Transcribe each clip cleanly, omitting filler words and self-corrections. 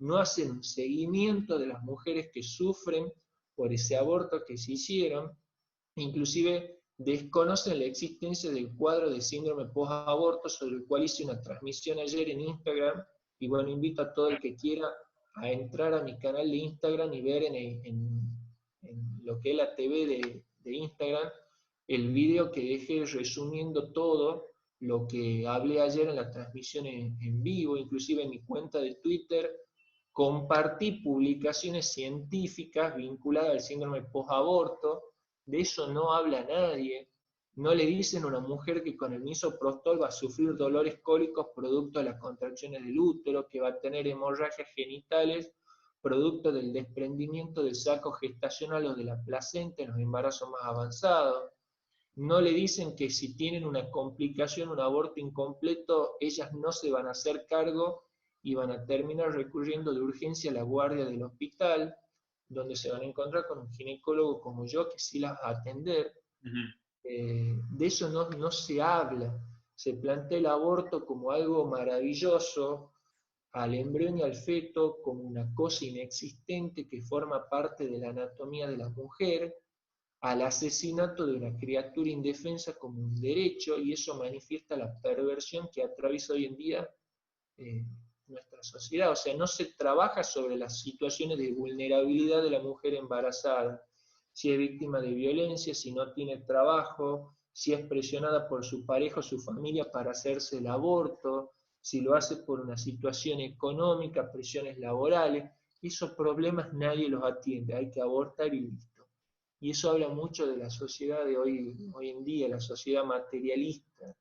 no hacen un seguimiento de las mujeres que sufren por ese aborto que se hicieron, inclusive desconocen la existencia del cuadro de síndrome post-aborto, sobre el cual hice una transmisión ayer en Instagram, y bueno, invito a todo el que quiera a entrar a mi canal de Instagram y ver en lo que es la TV de Instagram, el video que dejé resumiendo todo lo que hablé ayer en la transmisión en vivo, inclusive en mi cuenta de Twitter, compartí publicaciones científicas vinculadas al síndrome post-aborto. De eso no habla nadie. No le dicen a una mujer que con el misoprostol va a sufrir dolores cólicos producto de las contracciones del útero, que va a tener hemorragias genitales producto del desprendimiento del saco gestacional o de la placenta en los embarazos más avanzados. No le dicen que si tienen una complicación, un aborto incompleto, ellas no se van a hacer cargo y van a terminar recurriendo de urgencia a la guardia del hospital, donde se van a encontrar con un ginecólogo como yo que sí las va a atender. De eso no se habla. Se plantea el aborto como algo maravilloso, al embrión y al feto como una cosa inexistente que forma parte de la anatomía de la mujer, al asesinato de una criatura indefensa como un derecho, y eso manifiesta la perversión que atraviesa hoy en día nuestra sociedad. O sea, no se trabaja sobre las situaciones de vulnerabilidad de la mujer embarazada, si es víctima de violencia, si no tiene trabajo, si es presionada por su pareja o su familia para hacerse el aborto, si lo hace por una situación económica, presiones laborales. Esos problemas nadie los atiende, hay que abortar y listo. Y eso habla mucho de la sociedad de hoy en día, la sociedad materialista,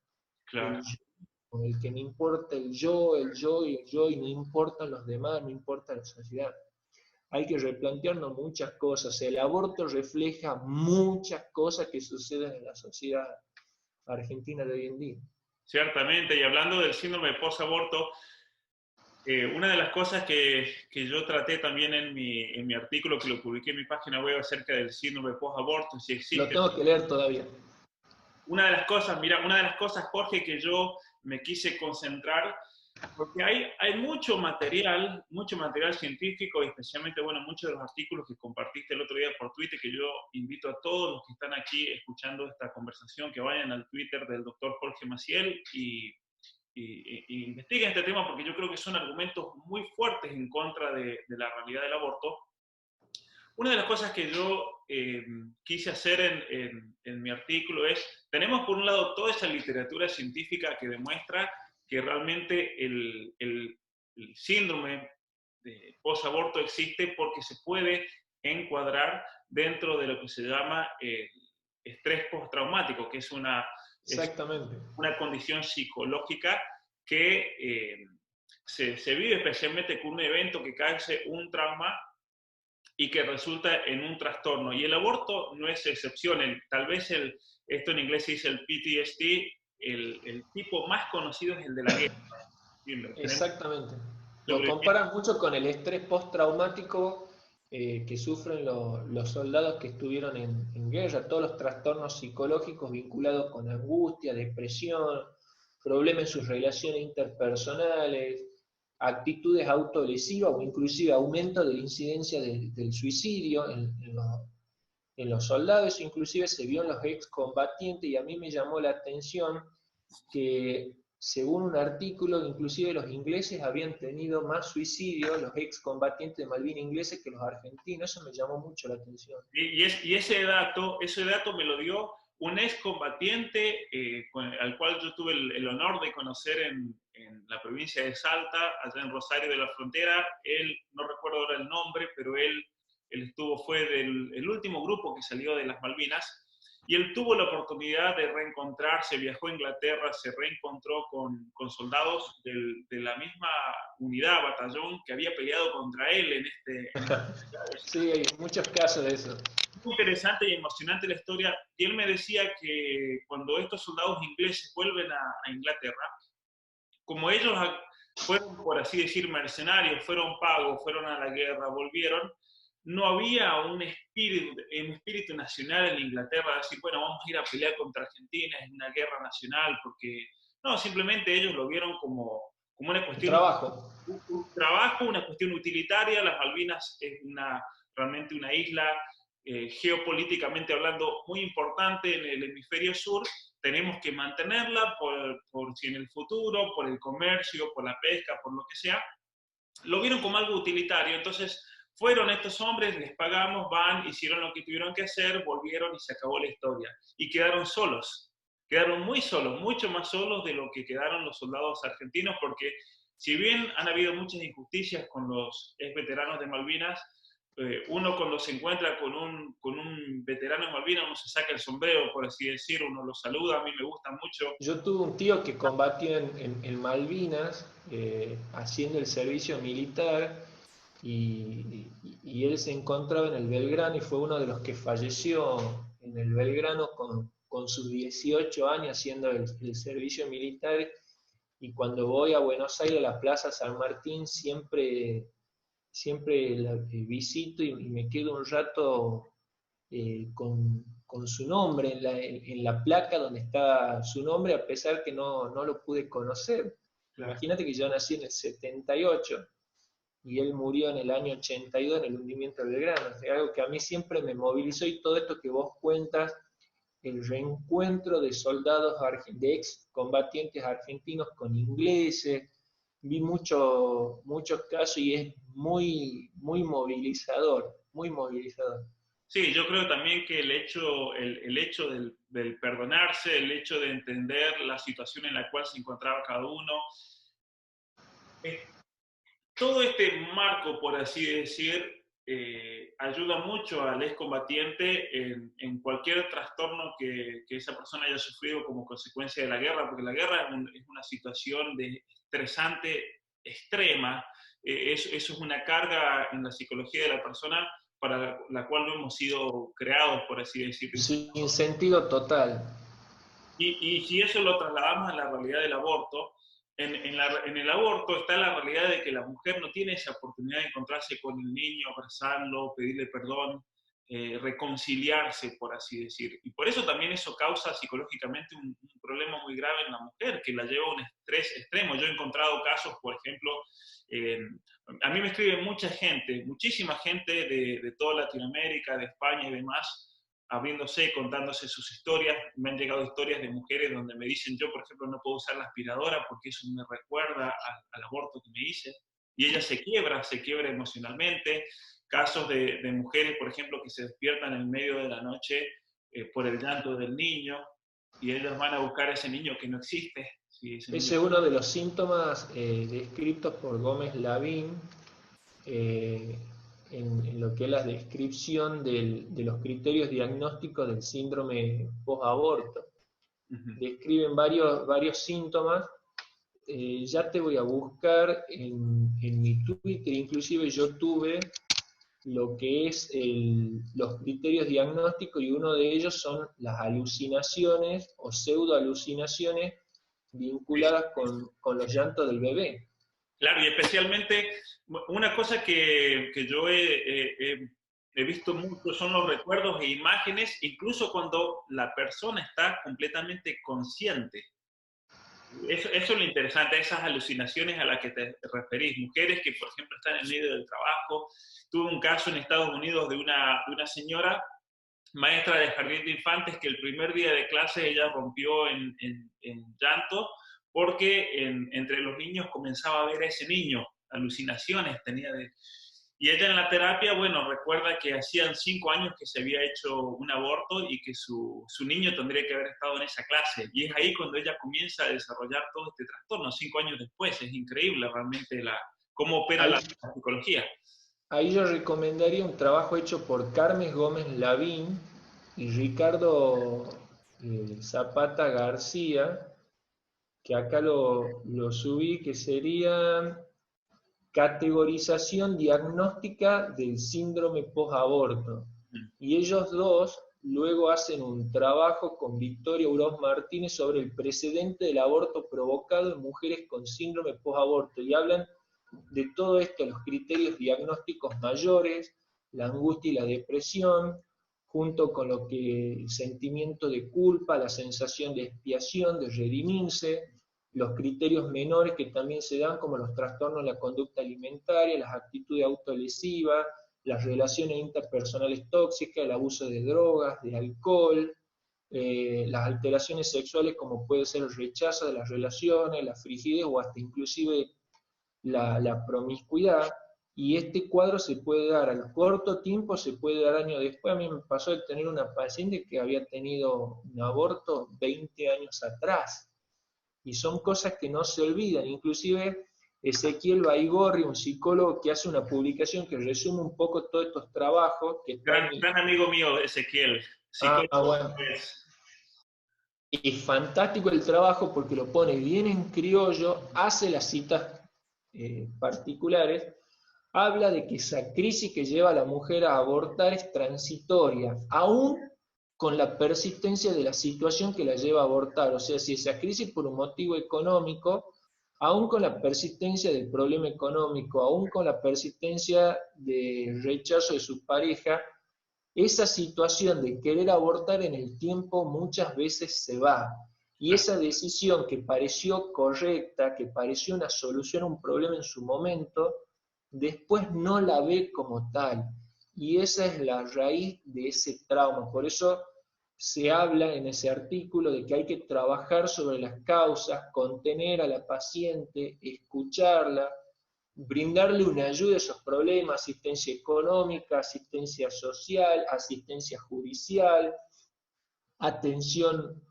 Claro. el con el que me importa el yo, el yo y el yo, y no importan los demás, no importa la sociedad. Hay que replantearnos muchas cosas. El aborto refleja muchas cosas que suceden en la sociedad argentina de hoy en día. Ciertamente, y hablando del síndrome post-aborto, una de las cosas que yo traté también en mi artículo que lo publiqué en mi página web acerca del síndrome post-aborto, si Lo existe. tengo que leer todavía. Una de las cosas, mira, una de las cosas, Jorge, que yo me quise concentrar, porque hay mucho material científico, y especialmente, bueno, muchos de los artículos que compartiste el otro día por Twitter, que yo invito a todos los que están aquí escuchando esta conversación que vayan al Twitter del doctor Jorge Maciel y investiguen este tema, porque yo creo que son argumentos muy fuertes en contra de la realidad del aborto. Una de las cosas que yo quise hacer en mi artículo es, tenemos por un lado toda esa literatura científica que demuestra que realmente el síndrome de posaborto existe porque se puede encuadrar dentro de lo que se llama estrés postraumático, que es Exactamente. una condición psicológica que se vive especialmente con un evento que cause un trauma y que resulta en un trastorno. Y el aborto no es excepción. Tal vez esto en inglés se dice el PTSD, el tipo más conocido es el de la guerra. Tenemos Exactamente. Lo sobrevivientes. comparan mucho con el estrés postraumático que sufren los soldados que estuvieron en guerra, todos los trastornos psicológicos vinculados con angustia, depresión, problemas en sus relaciones interpersonales, actitudes autolesivas o inclusive aumento de la incidencia del suicidio en los soldados, inclusive se vio en los excombatientes, y a mí me llamó la atención que según un artículo, inclusive los ingleses habían tenido más suicidios, los excombatientes de Malvinas ingleses, que los argentinos. Eso me llamó mucho la atención. Y ese dato me lo dio un excombatiente al cual yo tuve el honor de conocer en la provincia de Salta, allá en Rosario de la Frontera. Él, no recuerdo ahora el nombre, pero él fue el último grupo que salió de las Malvinas, y él tuvo la oportunidad de reencontrarse, viajó a Inglaterra, se reencontró con soldados de la misma unidad, batallón, que había peleado contra él en Sí, hay muchos casos de eso. muy interesante y emocionante la historia. Y él me decía que cuando estos soldados ingleses vuelven a Inglaterra, como ellos fueron, por así decir, mercenarios, fueron pagos, fueron a la guerra, volvieron, no había un espíritu nacional en Inglaterra, de decir, bueno, vamos a ir a pelear contra Argentina, es una guerra nacional, porque no, simplemente ellos lo vieron como una El cuestión, trabajo. un trabajo, una cuestión utilitaria. Las Malvinas es realmente una isla geopolíticamente hablando muy importante en el hemisferio sur. Tenemos que mantenerla por si en el futuro, por el comercio, por la pesca, por lo que sea. Lo vieron como algo utilitario. Entonces fueron estos hombres, les pagamos, van, hicieron lo que tuvieron que hacer, volvieron y se acabó la historia. Y quedaron solos, quedaron muy solos, mucho más solos de lo que quedaron los soldados argentinos, porque si bien han habido muchas injusticias con los ex veteranos de Malvinas, uno cuando se encuentra con un veterano de Malvinas, uno se saca el sombrero, por así decir, uno lo saluda, a mí me gusta mucho. Yo tuve un tío que combatió en Malvinas, haciendo el servicio militar, y él se encontraba en el Belgrano y fue uno de los que falleció en el Belgrano con sus 18 años haciendo el servicio militar. Y cuando voy a Buenos Aires, a la Plaza San Martín, siempre la visito y me quedo un rato con su nombre en la placa donde está su nombre, a pesar que no lo pude conocer. Claro. Imagínate que yo nací en el 78 y él murió en el año 82 en el hundimiento del Belgrano. Es algo que a mí siempre me movilizó, y todo esto que vos cuentas, el reencuentro de soldados, de ex combatientes argentinos con ingleses, vi muchos casos y es muy movilizador, muy movilizador. Sí, yo creo también que el hecho del perdonarse, el hecho de entender la situación en la cual se encontraba cada uno, todo este marco, por así decir, ayuda mucho al excombatiente en cualquier trastorno que esa persona haya sufrido como consecuencia de la guerra, porque la guerra es una situación estresante extrema. Eso es una carga en la psicología de la persona para la cual no hemos sido creados, por así decirlo. Sin sentido total. Y si eso lo trasladamos a la realidad del aborto, en el aborto está la realidad de que la mujer no tiene esa oportunidad de encontrarse con el niño, abrazarlo, pedirle perdón, reconciliarse, por así decir. Y por eso también eso causa psicológicamente un problema muy grave en la mujer, que la lleva a un estrés extremo. Yo he encontrado casos, por ejemplo, eh, a mí me escribe mucha gente, muchísima gente de toda Latinoamérica, de España y demás, abriéndose, contándose sus historias. Me han llegado historias de mujeres donde me dicen, yo por ejemplo no puedo usar la aspiradora porque eso me recuerda al aborto que me hice, y ella se quiebra emocionalmente. Casos de mujeres, por ejemplo, que se despiertan en medio de la noche por el llanto del niño, y ellas van a buscar a ese niño que no existe. Sí, ese Ese niño... es uno de los síntomas descritos por Gómez Lavín, eh, en lo que es la descripción de los criterios diagnósticos del síndrome post-aborto. Describen varios síntomas. Ya te voy a buscar en mi Twitter, inclusive yo tuve lo que es los criterios diagnósticos, y uno de ellos son las alucinaciones o pseudoalucinaciones vinculadas con los llantos del bebé. Claro, y especialmente una cosa que yo he visto mucho son los recuerdos e imágenes, incluso cuando la persona está completamente consciente. Eso es lo interesante, esas alucinaciones a las que te referís. Mujeres que, por ejemplo, están en medio del trabajo. Tuve un caso en Estados Unidos de una señora maestra de jardín de infantes que el primer día de clase ella rompió en llanto porque entre los niños comenzaba a ver a ese niño, alucinaciones tenía Y ella en la terapia, bueno, recuerda que hacían 5 años que se había hecho un aborto y que su niño tendría que haber estado en esa clase. Y es ahí cuando ella comienza a desarrollar todo este trastorno, 5 años después. Es increíble realmente cómo opera la psicología. Ahí yo recomendaría un trabajo hecho por Carmen Gómez Lavín y Ricardo Zapata García, que acá lo subí, que sería categorización diagnóstica del síndrome post-aborto. Y ellos dos luego hacen un trabajo con Victoria Uroz Martínez sobre el precedente del aborto provocado en mujeres con síndrome post-aborto, y hablan de todo esto, los criterios diagnósticos mayores, la angustia y la depresión, junto con lo que el sentimiento de culpa, la sensación de expiación, de redimirse, los criterios menores que también se dan, como los trastornos de la conducta alimentaria, las actitudes autolesivas, las relaciones interpersonales tóxicas, el abuso de drogas, de alcohol, las alteraciones sexuales como puede ser el rechazo de las relaciones, la frigidez o hasta inclusive la promiscuidad. Y este cuadro se puede dar al corto tiempo, se puede dar años después. A mí me pasó de tener una paciente que había tenido un aborto 20 años atrás. Y son cosas que no se olvidan. Inclusive Ezequiel Baigorri, un psicólogo que hace una publicación que resume un poco todos estos trabajos. Que Gran amigo mío, Ezequiel. Bueno. Y fantástico el trabajo porque lo pone bien en criollo, hace las citas particulares, habla de que esa crisis que lleva a la mujer a abortar es transitoria, aún con la persistencia de la situación que la lleva a abortar. O sea, si esa crisis por un motivo económico, aún con la persistencia del problema económico, aún con la persistencia del rechazo de su pareja, esa situación de querer abortar en el tiempo muchas veces se va. Y esa decisión que pareció correcta, que pareció una solución a un problema en su momento, después no la ve como tal. Y esa es la raíz de ese trauma. Por eso se habla en ese artículo de que hay que trabajar sobre las causas, contener a la paciente, escucharla, brindarle una ayuda a esos problemas, asistencia económica, asistencia social, asistencia judicial, atención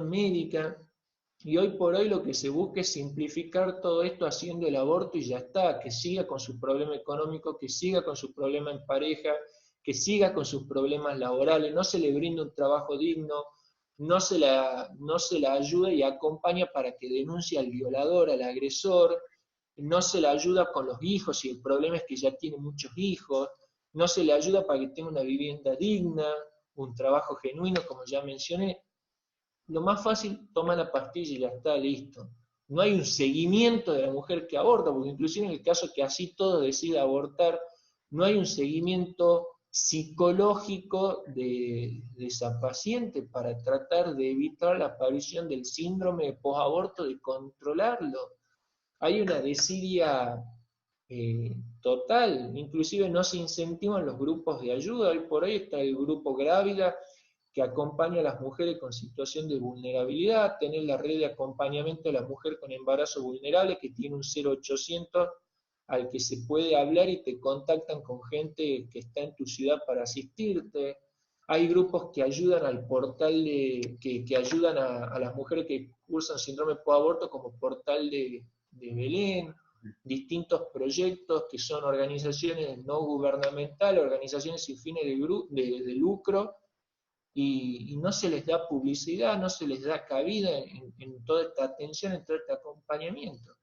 médica. Y hoy por hoy lo que se busca es simplificar todo esto haciendo el aborto y ya está, que siga con su problema económico, que siga con su problema en pareja, que siga con sus problemas laborales, no se le brinda un trabajo digno, no se la ayuda y acompaña para que denuncie al violador, al agresor, no se le ayuda con los hijos y el problema es que ya tiene muchos hijos, no se le ayuda para que tenga una vivienda digna, un trabajo genuino, como ya mencioné. Lo más fácil, toma la pastilla y ya está, listo. No hay un seguimiento de la mujer que aborta, porque inclusive en el caso que así todo decida abortar, no hay un seguimiento psicológico de esa paciente para tratar de evitar la aparición del síndrome de posaborto, de controlarlo. Hay una desidia total, inclusive no se incentivan los grupos de ayuda. Hoy por hoy está el grupo Grávida, que acompaña a las mujeres con situación de vulnerabilidad, tener la red de acompañamiento de la mujer con embarazo vulnerable, que tiene un 0800 al que se puede hablar y te contactan con gente que está en tu ciudad para asistirte. Hay grupos que ayudan al portal que ayudan a las mujeres que cursan síndrome posaborto, como Portal de Belén, distintos proyectos que son organizaciones no gubernamentales, organizaciones sin fines de lucro, y no se les da publicidad, no se les da cabida en toda esta atención, en todo este acompañamiento.